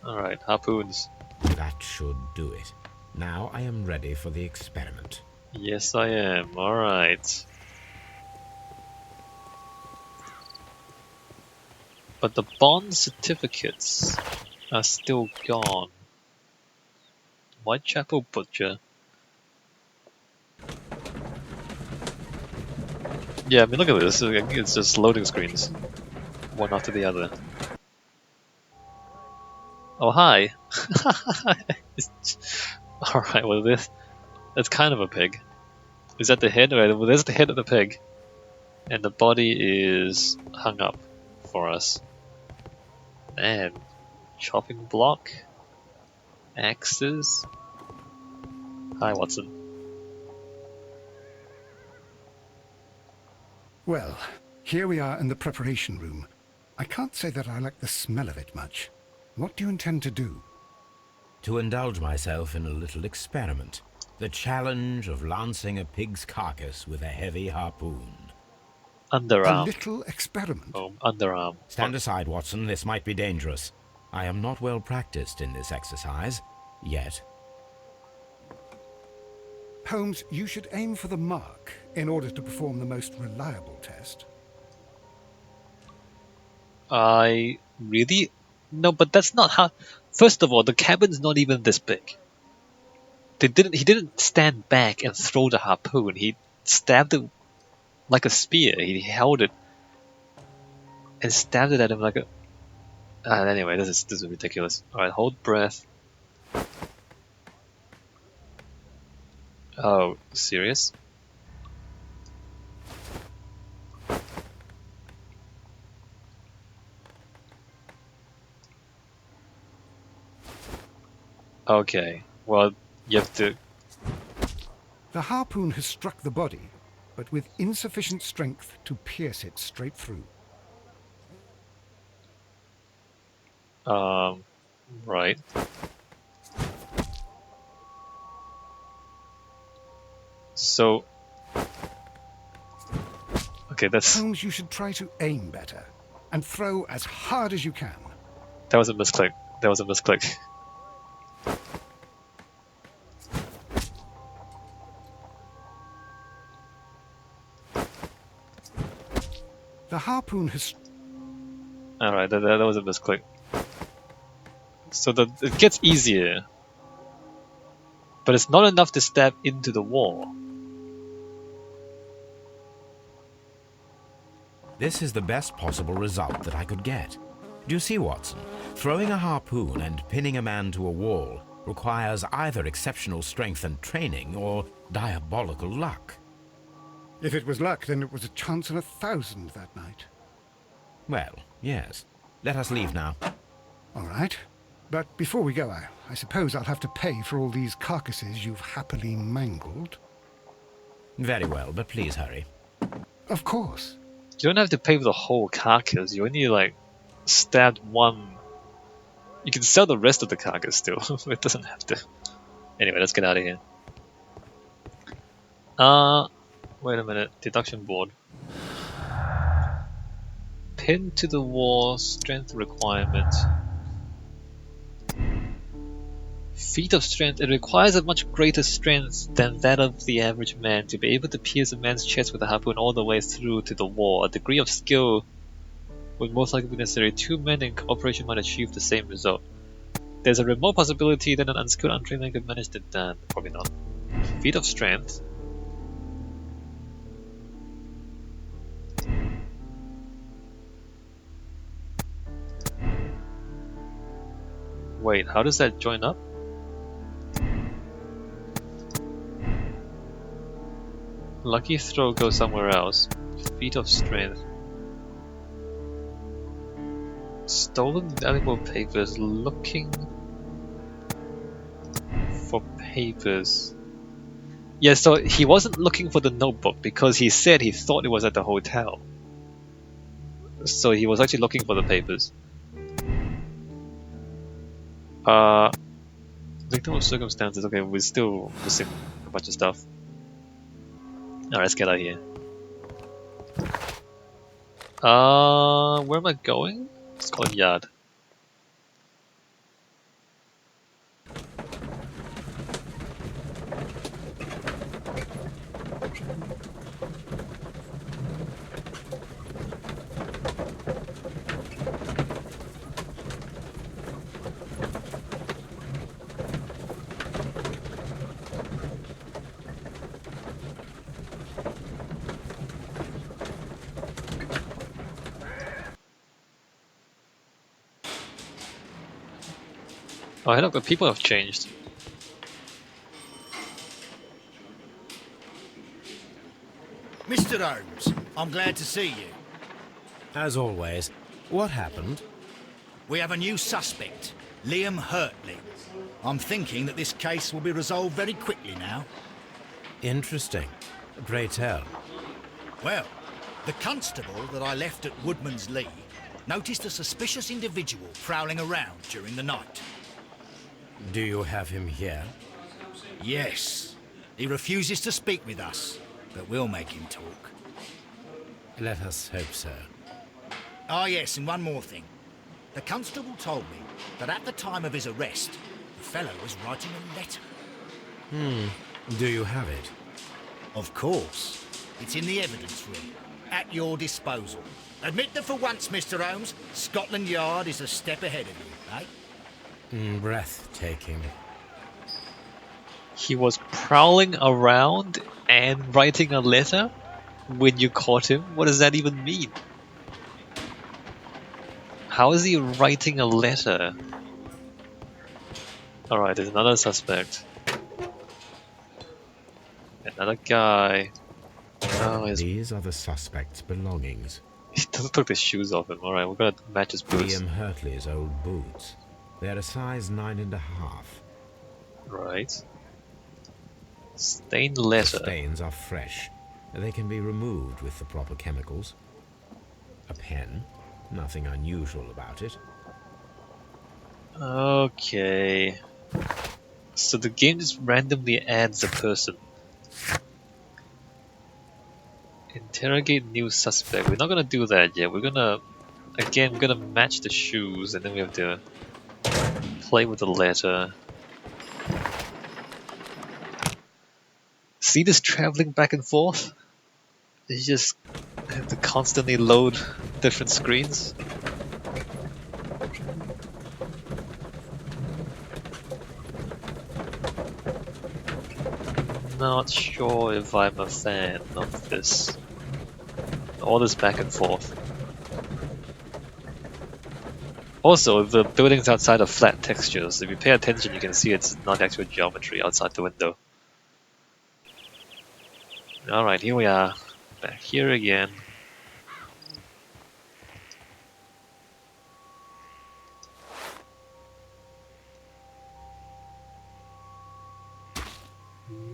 Alright, harpoons. That should do it. Now I am ready for the experiment. Yes, I am. Alright. But the bond certificates are still gone. Whitechapel Butcher. Yeah, I mean, look at this. It's just loading screens. One after the other. Oh, hi. Alright, well, that's kind of a pig. Is that the head? Alright, well, there's the head of the pig. And the body is hung up for us. Man, chopping block. Axes. Hi, Watson. Well, here we are in the preparation room. I can't say that I like the smell of it much. What do you intend to do? To indulge myself in a little experiment. The challenge of lancing a pig's carcass with a heavy harpoon. A Underarm. little experiment? Oh, underarm. Stand aside, Watson. This might be dangerous. I am not well practiced in this exercise. Yet. Holmes, you should aim for the mark in order to perform the most reliable test. I really? No, but that's not how. First of all, the cabin's not even this big. He didn't stand back and throw the harpoon. He stabbed it like a spear. He held it and stabbed it at him like a. Anyway, this is ridiculous. All right, hold breath. Oh, serious? Okay. Well, you have to. The harpoon has struck the body, but with insufficient strength to pierce it straight through. Right. So. Okay, that's. Holmes, you should try to aim better and throw as hard as you can. That was a misclick. That was a misclick. The harpoon has... Alright, that was a misclick. So it gets easier. But it's not enough to stab into the wall. This is the best possible result that I could get. Do you see, Watson? Throwing a harpoon and pinning a man to a wall requires either exceptional strength and training or diabolical luck. If it was luck, then it was a chance in 1,000 that night. Well, yes. Let us leave now. All right. But before we go, I suppose I'll have to pay for all these carcasses you've happily mangled. Very well, but please hurry. Of course. You don't have to pay for the whole carcass. You only, like, stabbed one. You can sell the rest of the carcass still. It doesn't have to. Anyway, let's get out of here. Wait a minute. Deduction board. Pin to the wall, strength requirement. Feat of strength. It requires a much greater strength than that of the average man to be able to pierce a man's chest with a harpoon all the way through to the wall. A degree of skill would most likely be necessary. Two men in cooperation might achieve the same result. There's a remote possibility that an unskilled, untrained man could manage it done. Probably not. Feat of strength. Wait, how does that join up? Lucky throw goes somewhere else. Feat of strength. Stolen valuable papers. Looking for papers. Yeah, so he wasn't looking for the notebook because he said he thought it was at the hotel. So he was actually looking for the papers. Victim of circumstances. Okay, we're still missing a bunch of stuff. Alright, let's get out of here. Where am I going? Scotland Yard. Oh, look, the people have changed. Mr. Holmes, I'm glad to see you. As always, what happened? We have a new suspect, Liam Hurtley. I'm thinking that this case will be resolved very quickly now. Interesting. Pray tell. Well, the constable that I left at Woodman's Lee noticed a suspicious individual prowling around during the night. Do you have him here? Yes, he refuses to speak with us, but we'll make him talk. Let us hope so. Ah yes, and one more thing. The constable told me that at the time of his arrest, the fellow was writing a letter. Do you have it? Of course. It's in the evidence room, at your disposal. Admit that for once, Mr. Holmes, Scotland Yard is a step ahead of you, eh? Breathtaking. He was prowling around and writing a letter when you caught him? What does that even mean? How is he writing a letter? Alright, there's another suspect. Another guy. Oh, These are the suspect's belongings. he doesn't take the shoes off him. Alright, we're gonna match his boots. Liam Hurtley's old boots. They're a size 9.5. Right. Stained letter. The stains are fresh. They can be removed with the proper chemicals. A pen. Nothing unusual about it. Okay. So the game just randomly adds a person. Interrogate new suspect. We're not gonna do that yet. We're gonna match the shoes and then we have to play with the letter. See this traveling back and forth? You just have to constantly load different screens. Not sure if I'm a fan of this. All this back and forth. Also, the buildings outside are flat textures. If you pay attention, you can see it's not actual geometry outside the window. Alright, here we are. Back here again.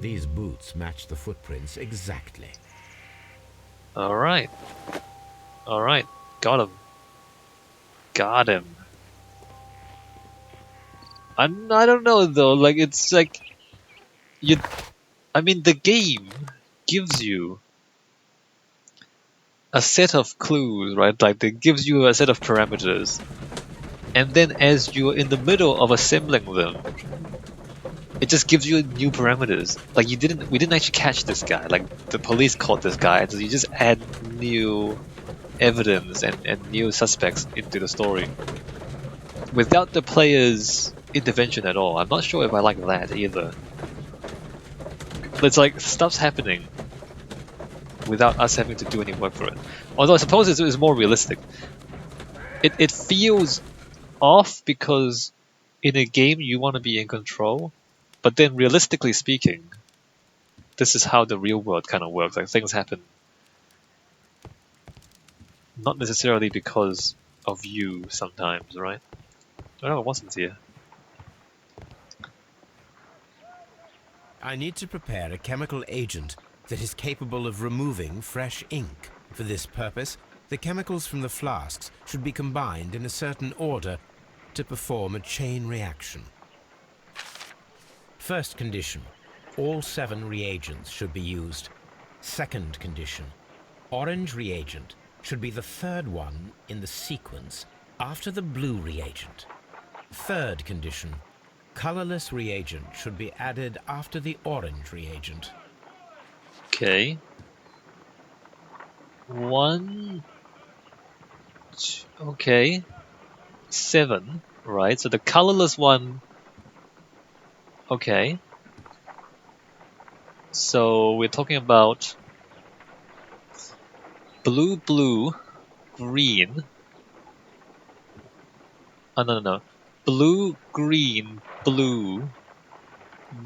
These boots match the footprints exactly. Alright. Alright, got him. Got him. I don't know though, like it's like I mean the game gives you a set of clues, right? Like it gives you a set of parameters. And then as you're in the middle of assembling them, it just gives you new parameters. Like we didn't actually catch this guy. Like the police caught this guy, so you just add new evidence and new suspects into the story without the player's intervention at all. I'm not sure if I like that either. It's like stuff's happening without us having to do any work for it. Although I suppose it's more realistic. It feels off because in a game you want to be in control, but then realistically speaking, this is how the real world kind of works. Like things happen not necessarily because of you sometimes, right? Oh, it wasn't here. I need to prepare a chemical agent that is capable of removing fresh ink. For this purpose, the chemicals from the flasks should be combined in a certain order to perform a chain reaction. First condition, all 7 reagents should be used. Second condition, orange reagent should be the third one in the sequence after the blue reagent. Third condition, colorless reagent should be added after the orange reagent. Okay. 1, 2, okay. 7, right? So the colorless one. Okay. So we're talking about blue, green. Oh no. blue, green, blue,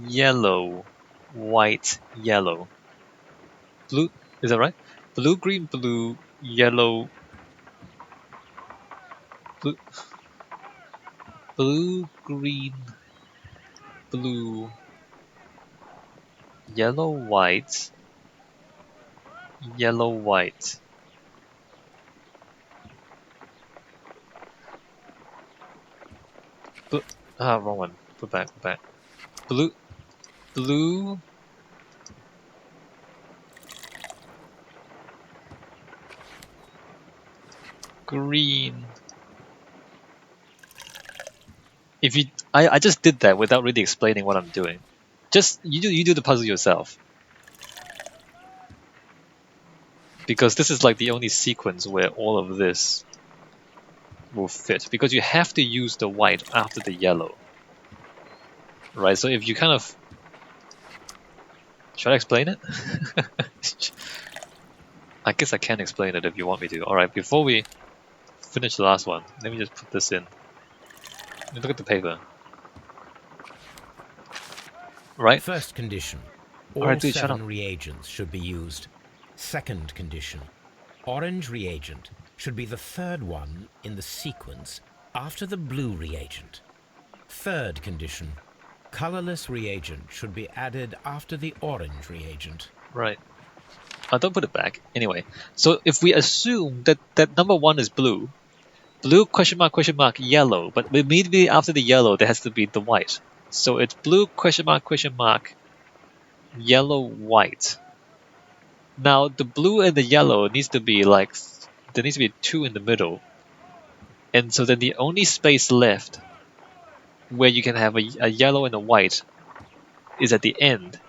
yellow, white, yellow. Blue, is that right? Blue, green, blue, yellow, blue, blue, green, blue, yellow, white, yellow, white. Wrong one. Put back. Blue, blue, green. If you, I just did that without really explaining what I'm doing. Just you do the puzzle yourself. Because this is like the only sequence where all of this will fit. Because you have to use the white after the yellow. Right, so if you kind of... Should I explain it? I guess I can explain it if you want me to. Alright, before we finish the last one, let me just put this in. Look at the paper. Right? First condition. All Alright, dude, shut 7 up. reagents should be used. Second condition. Orange reagent should be the third one in the sequence after the blue reagent. Third condition. Colorless reagent should be added after the orange reagent. Right. Don't put it back. Anyway, so if we assume that number 1 is blue, blue question mark yellow, but immediately after the yellow there has to be the white. So it's blue question mark yellow white. Now the blue and the yellow needs to be like, there needs to be 2 in the middle, and so then the only space left where you can have a yellow and a white is at the end.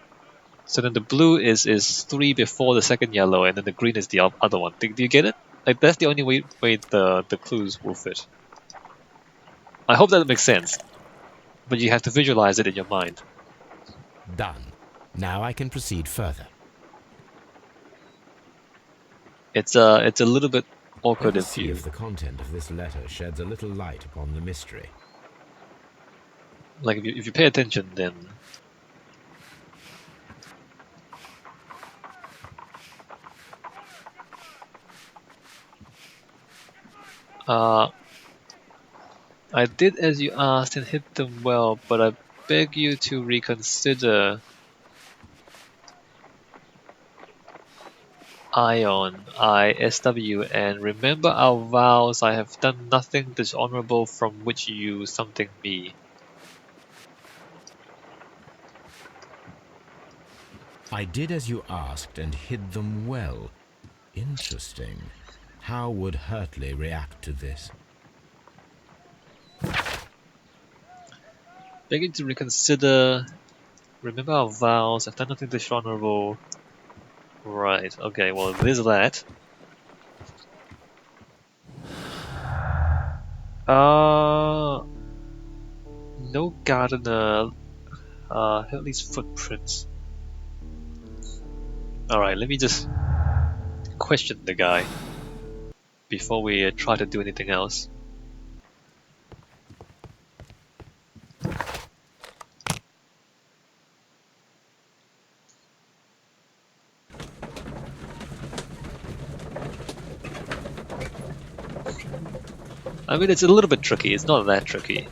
So then the blue is 3 before the second yellow, and then the green is the other one. Do you get it? Like that's the only way the clues will fit. I hope that makes sense, but you have to visualize it in your mind. Done. Now I can proceed further. It's a little bit awkward Let us if see you... if the content of this letter sheds a little light upon the mystery. Like if you pay attention, then I did as you asked and hit them well, but I beg you to reconsider. Ion, ISW, and remember our vows. I have done nothing dishonorable from which you something me. I did as you asked and hid them well. Interesting. How would Hurtley react to this? Begging to reconsider. Remember our vows. I've done nothing dishonorable. Right. Okay. Well, there's that. No gardener. Hurtley's footprints. All right. Let me just question the guy before we try to do anything else. I mean, it's a little bit tricky. It's not that tricky.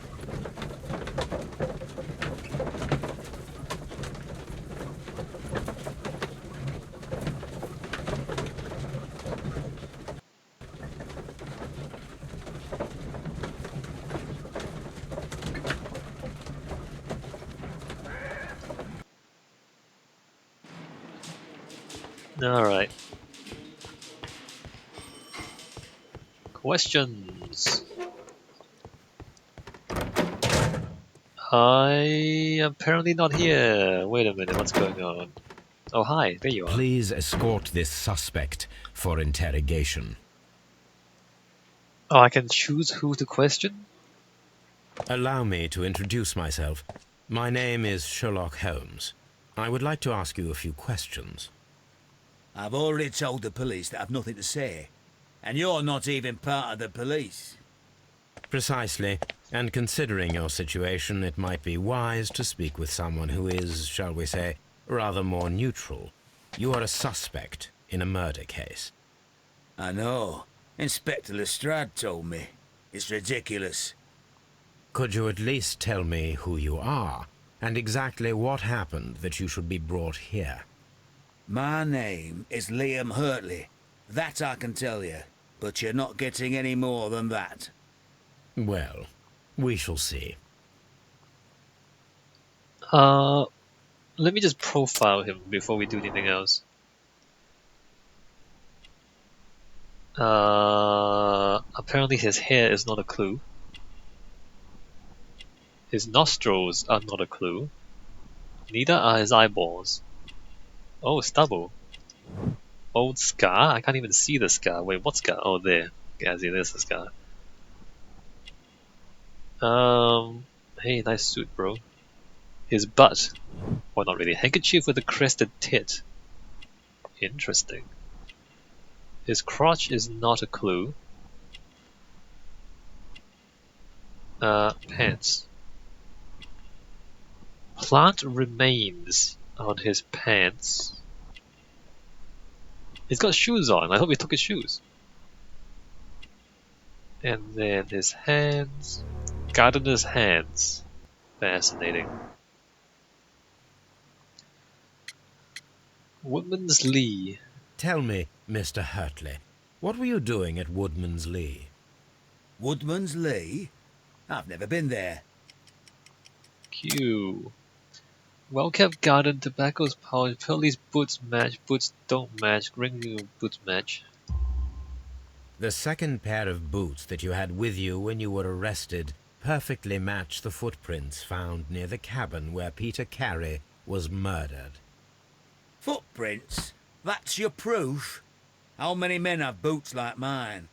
Alright. Questions? I apparently not here. Wait a minute, what's going on? Oh, hi, there you are. Please escort this suspect for interrogation. Oh, I can choose who to question? Allow me to introduce myself. My name is Sherlock Holmes. I would like to ask you a few questions. I've already told the police that I've nothing to say. And you're not even part of the police. Precisely. And considering your situation, it might be wise to speak with someone who is, shall we say, rather more neutral. You are a suspect in a murder case. I know. Inspector Lestrade told me. It's ridiculous. Could you at least tell me who you are, and exactly what happened that you should be brought here? My name is Liam Hurtley. That I can tell you. But you're not getting any more than that. Well, we shall see. Let me just profile him before we do anything else. Apparently his hair is not a clue. His nostrils are not a clue. Neither are his eyeballs. Oh, stubble. Old scar? I can't even see the scar. Wait, what scar? Oh, there. Yeah, see, there's the scar. Hey, nice suit, bro. His butt. Well, not really. Handkerchief with a crested tit. Interesting. His crotch is not a clue. Pants. Plant remains on his pants. He's got shoes on. I hope he took his shoes. And then his hands. Gardener's hands. Fascinating. Woodman's Lee. Tell me, Mr. Hurtley, what were you doing at Woodman's Lee? Woodman's Lee? I've never been there. Q. Well-kept garden, tobacco's pouch, Pearlie's boots match, boots don't match, ring boots match. The second pair of boots that you had with you when you were arrested perfectly match the footprints found near the cabin where Peter Carey was murdered. Footprints? That's your proof? How many men have boots like mine?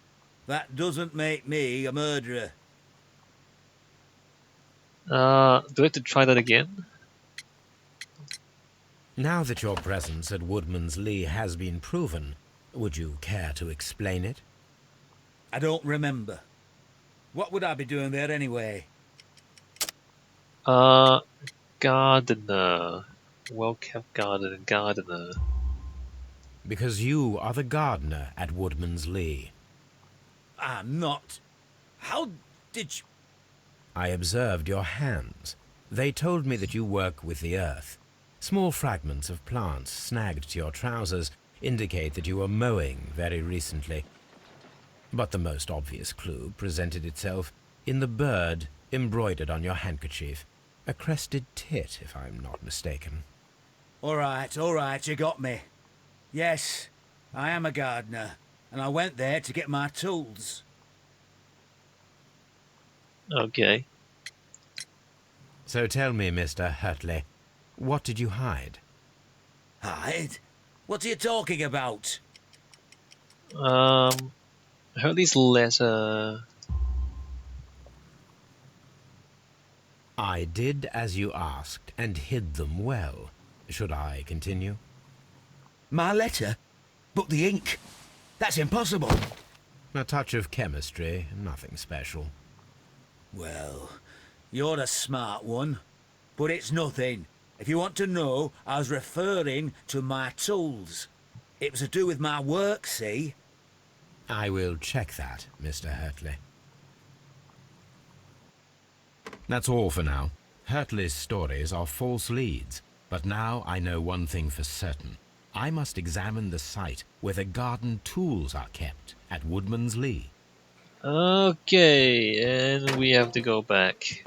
That doesn't make me a murderer. Do I have to try that again? Now that your presence at Woodman's Lee has been proven, would you care to explain it? I don't remember. What would I be doing there anyway? Gardener. Well-kept gardener. Because you are the gardener at Woodman's Lee. I'm not. How did you... I observed your hands. They told me that you work with the earth. Small fragments of plants snagged to your trousers indicate that you were mowing very recently. But the most obvious clue presented itself in the bird embroidered on your handkerchief. A crested tit, if I'm not mistaken. All right, you got me. Yes, I am a gardener, and I went there to get my tools. Okay. So tell me, Mr. Hurtley, what did you hide? Hide? What are you talking about? Hurley's letter. I did as you asked, and hid them well. Should I continue? My letter? But the ink? That's impossible. A touch of chemistry, nothing special. Well, you're a smart one. But it's nothing. If you want to know, I was referring to my tools. It was to do with my work, see? I will check that, Mr. Hurtley. That's all for now. Hurtley's stories are false leads, but now I know one thing for certain. I must examine the site where the garden tools are kept at Woodman's Lee. Okay, and we have to go back.